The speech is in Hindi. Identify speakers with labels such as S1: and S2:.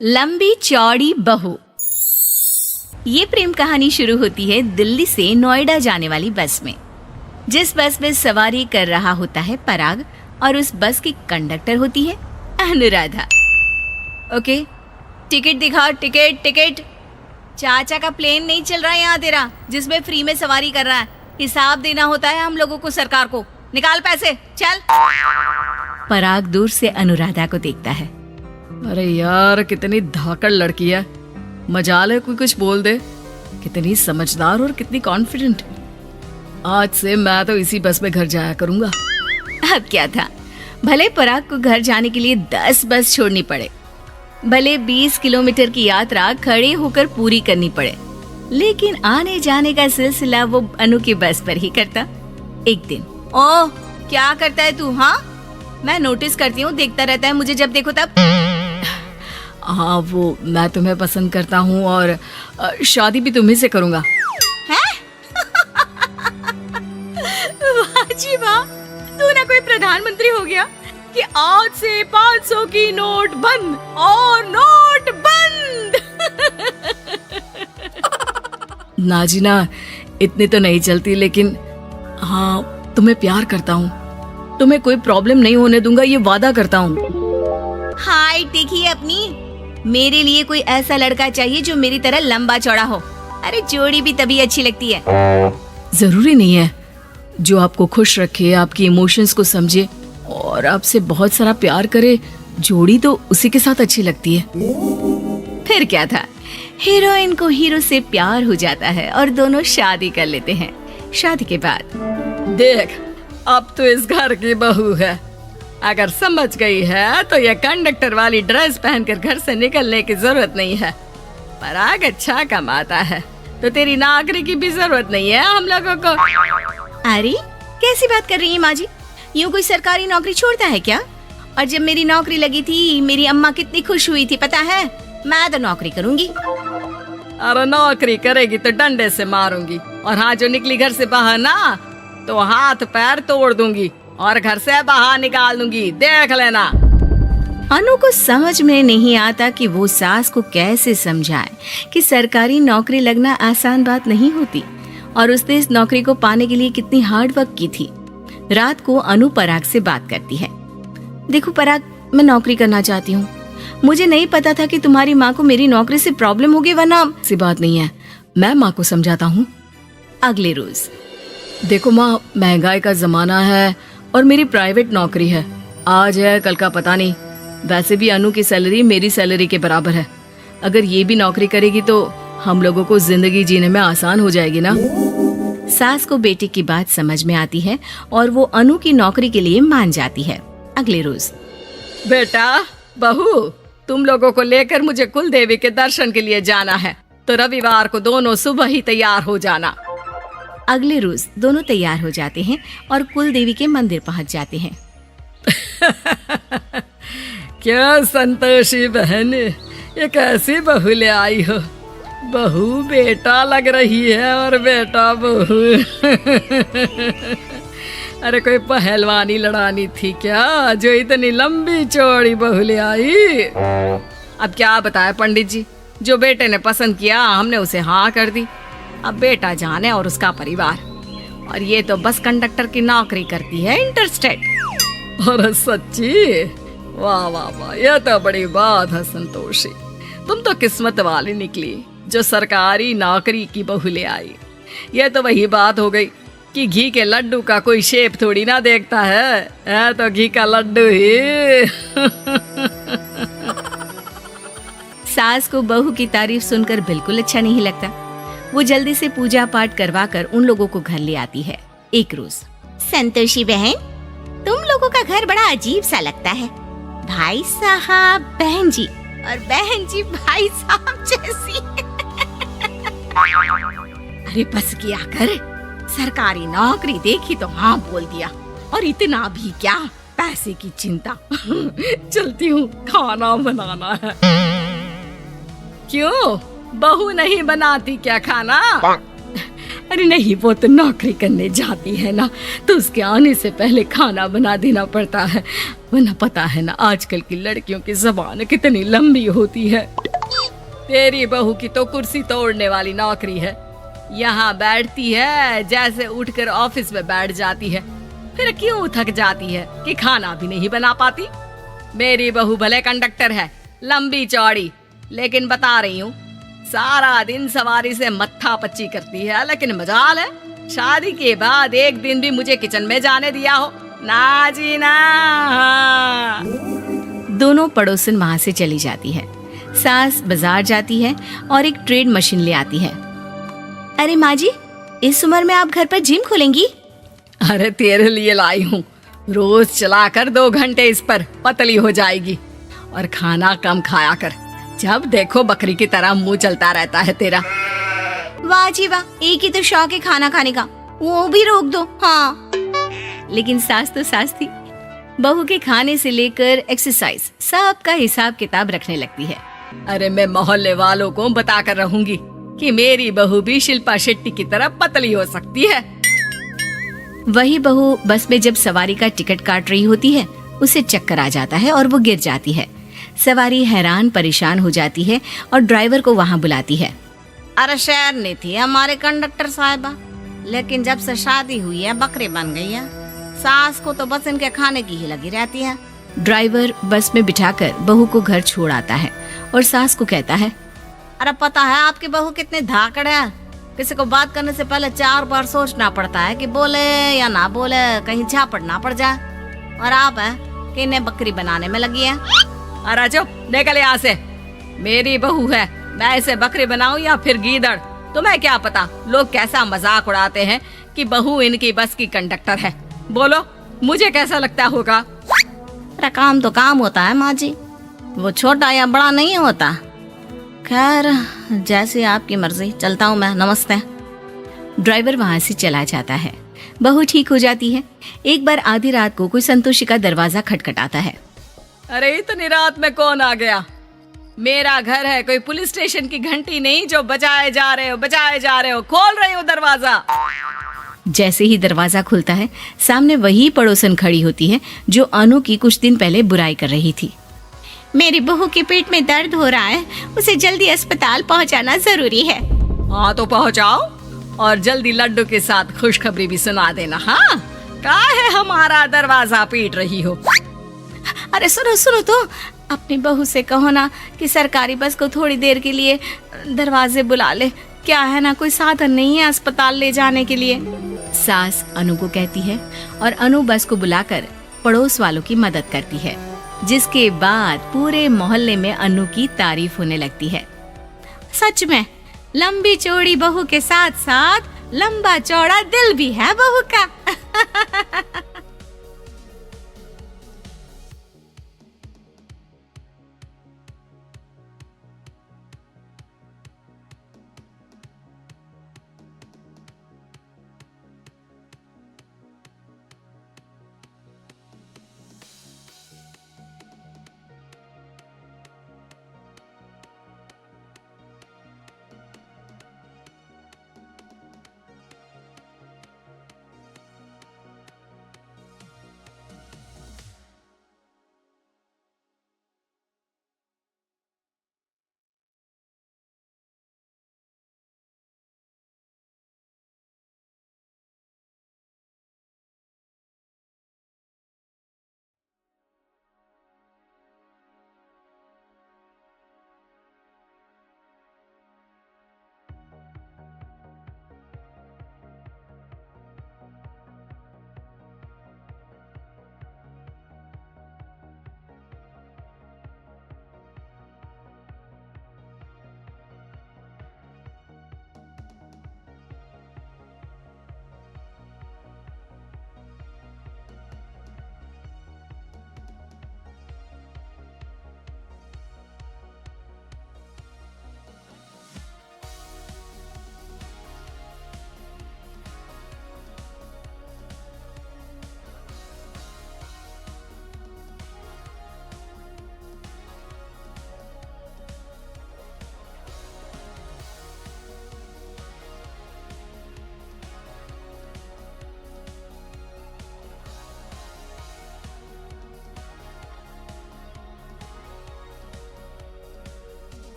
S1: लंबी चौड़ी बहू। ये प्रेम कहानी शुरू होती है दिल्ली से नोएडा जाने वाली बस में। जिस बस में सवारी कर रहा होता है पराग और उस बस की कंडक्टर होती है अनुराधा। ओके, टिकट दिखाओ, टिकट टिकट। चाचा का प्लेन नहीं चल रहा है यहाँ तेरा, जिसमें फ्री में सवारी कर रहा है। हिसाब देना होता है हम लोगों को, सरकार को। निकाल पैसे, चल। पराग दूर से अनुराधा को देखता है।
S2: अरे यार, कितनी धाकड़ लड़की है, मजाल है कोई कुछ बोल दे। कितनी समझदार और कितनी कॉन्फिडेंट। आज से मैं तो इसी बस में घर जाया करूंगा।
S1: अब क्या था, भले पराग को घर जाने के लिए 10 बस छोड़नी पड़े, भले 20 किलोमीटर की यात्रा खड़े होकर पूरी करनी पड़े, लेकिन आने जाने का सिलसिला वो अनु की बस पर ही करता। एक दिन, ओह क्या करता है तू? हाँ, मैं नोटिस करती हूँ, देखता रहता है मुझे जब देखो तब।
S2: हाँ, वो मैं तुम्हें पसंद करता हूँ और शादी भी तुम्ही से करूंगा।
S1: हैं? वाह जी वाह, तू ना कोई प्रधानमंत्री हो गया कि आज से 500 की नोट बंद और नोट बंद।
S2: नाजिना, इतनी तो नहीं चलती, लेकिन हाँ, तुम्हें प्यार करता हूँ। तुम्हें कोई प्रॉब्लम नहीं होने दूंगा, ये वादा करता हूँ।
S1: हाय देखिए अपनी, मेरे लिए कोई ऐसा लड़का चाहिए जो मेरी तरह लंबा चौड़ा हो। अरे जोड़ी भी तभी अच्छी लगती है।
S2: जरूरी नहीं है, जो आपको खुश रखे, आपकी इमोशंस को समझे और आपसे बहुत सारा प्यार करे, जोड़ी तो उसी के साथ अच्छी लगती है।
S1: फिर क्या था, हीरोइन को हीरो से प्यार हो जाता है और दोनों शादी कर लेते हैं। शादी के बाद
S2: देख, अब तो इस घर की बहू है। अगर समझ गई है तो ये कंडक्टर वाली ड्रेस पहनकर घर से निकलने की जरूरत नहीं है। पराग अच्छा कमाता है तो तेरी नौकरी की भी जरूरत नहीं है हम लोगों को।
S1: अरे कैसी बात कर रही है माँ जी? यूँ कोई सरकारी नौकरी छोड़ता है क्या? और जब मेरी नौकरी लगी थी, मेरी अम्मा कितनी खुश हुई थी पता है? मैं तो नौकरी करूंगी।
S2: अरे नौकरी करेगी तो डंडे से मारूंगी, और हाँ, जो निकली घर से बाहर ना तो हाथ पैर तोड़ दूंगी और घर से बाहर निकाल दूंगी, देख लेना।
S1: अनु को समझ में नहीं आता कि वो सास को कैसे समझाए कि सरकारी नौकरी लगना आसान बात नहीं होती, और उसने इस नौकरी को पाने के लिए कितनी हार्ड वर्क की थी। रात को अनु पराग से बात करती है। देखो पराग, मैं नौकरी करना चाहती हूँ। मुझे नहीं पता था कि तुम्हारी माँ को मेरी नौकरी से प्रॉब्लम होगी, वरना।
S2: ऐसी बात नहीं है, मैं माँ को समझाता हूँ।
S1: अगले रोज,
S2: देखो माँ, महंगाई का जमाना है और मेरी प्राइवेट नौकरी है। आज है कल का पता नहीं। वैसे भी अनु की सैलरी मेरी सैलरी के बराबर है। अगर ये भी नौकरी करेगी तो हम लोगों को जिंदगी जीने में आसान हो जाएगी ना।
S1: सास को बेटे की बात समझ में आती है और वो अनु की नौकरी के लिए मान जाती है। अगले रोज,
S2: बेटा बहू, तुम लोगों को लेकर मुझे कुल देवी के दर्शन के लिए जाना है, तो रविवार को दोनों सुबह ही तैयार हो जाना।
S1: अगले रोज दोनों तैयार हो जाते हैं और कुल देवी के मंदिर पहुंच जाते हैं।
S2: क्या संतोषी बहन, ये कैसी बहू ले आई हो? बहू बेटा लग रही है और बेटा बहू। अरे कोई पहलवानी लड़ानी थी क्या, जो इतनी लंबी चौड़ी बहू ले आई? अब क्या बताए पंडित जी, जो बेटे ने पसंद किया हमने उसे हाँ कर दी। अब बेटा जाने और उसका परिवार, और ये तो बस कंडक्टर की नौकरी करती है इंटरस्टेट। और सच्ची, वाह वाह वाह, यह तो बड़ी बात है संतोषी। तुम तो किस्मत वाली निकली जो सरकारी नौकरी की बहू ले आई। यह तो वही बात हो गई कि घी के लड्डू का कोई शेप थोड़ी ना देखता है तो घी का लड्डू ही।
S1: सास को बहू की तारीफ सुनकर बिल्कुल अच्छा नहीं लगता। वो जल्दी से पूजा पाठ करवाकर उन लोगों को घर ले आती है। एक रोज, संतोषी बहन, तुम लोगों का घर बड़ा अजीब सा लगता है। भाई साहब बहन जी, और बहन जी भाई साहब जैसी। अरे बस किया कर, सरकारी नौकरी देखी तो हाँ बोल दिया, और इतना भी क्या, पैसे की चिंता।
S2: चलती हूँ, खाना बनाना है। क्यों, बहू नहीं बनाती क्या खाना? अरे नहीं, वो तो नौकरी करने जाती है ना, तो उसके आने से पहले खाना बना देना पड़ता है, वरना पता है ना आजकल की लड़कियों की ज़बान कितनी लंबी होती है। तेरी बहू की तो कुर्सी तोड़ने वाली नौकरी है, यहाँ बैठती है जैसे उठकर ऑफिस में बैठ जाती है, फिर क्यों थक जाती है कि खाना भी नहीं बना पाती। मेरी बहू भले कंडक्टर है, लंबी चौड़ी, लेकिन बता रही हूँ सारा दिन सवारी से मत्था पच्ची करती है, लेकिन मजाल है शादी के बाद एक दिन भी मुझे किचन में जाने दिया हो ना जी ना।
S1: दोनों पड़ोसन वहां से चली जाती है। सास बाजार जाती है और एक ट्रेड मशीन ले आती है। अरे माँ जी, इस उम्र में आप घर पर जिम खोलेंगी?
S2: अरे तेरे लिए लाई हूँ, रोज चलाकर 2 घंटे इस पर, पतली हो जाएगी। और खाना कम खाया कर, जब देखो बकरी की तरह मुंह चलता रहता है तेरा।
S1: वाह जी वाह, एक ही तो शौक है खाना खाने का, वो भी रोक दो। हाँ, लेकिन सास तो सास थी, बहू के खाने से लेकर एक्सरसाइज सब का हिसाब किताब रखने लगती है।
S2: अरे मैं मोहल्ले वालों को बताकर रहूंगी कि मेरी बहू भी शिल्पा शेट्टी की तरह पतली हो सकती है।
S1: वही बहू बस में जब सवारी का टिकट काट रही होती है, उसे चक्कर आ जाता है और वो गिर जाती है। सवारी हैरान परेशान हो जाती है और ड्राइवर को वहाँ बुलाती है।
S3: अरे शहर नहीं थी हमारे कंडक्टर साहिबा, लेकिन जब से शादी हुई है बकरी बन गई है। सास को तो बस इनके खाने की ही लगी रहती है।
S1: ड्राइवर बस में बिठाकर बहू को घर छोड़ आता है और सास को कहता है,
S3: अरे पता है आपकी बहू कितनी धाकड़ है, किसी को बात करने से पहले 4 बार सोचना पड़ता है कि बोले या ना बोले, कहीं झापड़ ना पड़ जाए। और आप है कि इन्हें बकरी बनाने में लगी है।
S2: अरे चुप, निकल यहाँ से। मेरी बहू है, मैं इसे बकरी बनाऊं या फिर गीदड़, तुम्हें क्या पता लोग कैसा मजाक उड़ाते हैं कि बहू इनकी बस की कंडक्टर है। बोलो मुझे कैसा लगता होगा?
S3: अरे काम तो काम होता है माँ जी, वो छोटा या बड़ा नहीं होता। खैर जैसी आपकी मर्जी, चलता हूँ मैं, नमस्ते।
S1: ड्राइवर वहाँ से चला जाता है। बहू ठीक हो जाती है। एक बार आधी रात को कोई संतोषी का दरवाजा खटखटाता है।
S2: अरे इतनी रात में कौन आ गया? मेरा घर है, कोई पुलिस स्टेशन की घंटी नहीं जो बजाए जा रहे हो। खोल रही हो दरवाजा।
S1: जैसे ही दरवाजा खुलता है, सामने वही पड़ोसन खड़ी होती है जो अनु की कुछ दिन पहले बुराई कर रही थी।
S3: मेरी बहू के पेट में दर्द हो रहा है, उसे जल्दी अस्पताल पहुंचाना जरूरी है।
S2: हाँ तो पहुंचाओ, और जल्दी लड्डू के साथ खुशखबरी भी सुना देना। हाँ, काहे हमारा दरवाजा पीट रही हो?
S3: अरे सुनो तो, अपनी बहू से कहो ना कि सरकारी बस को थोड़ी देर के लिए दरवाजे बुला ले। क्या है ना, कोई साधन नहीं है अस्पताल ले जाने के लिए।
S1: सास अनु को कहती है और अनु बस को बुलाकर पड़ोस वालों की मदद करती है, जिसके बाद पूरे मोहल्ले में अनु की तारीफ होने लगती है।
S3: सच में लंबी चौड़ी बहू के साथ साथ लंबा चौड़ा दिल भी है बहू का।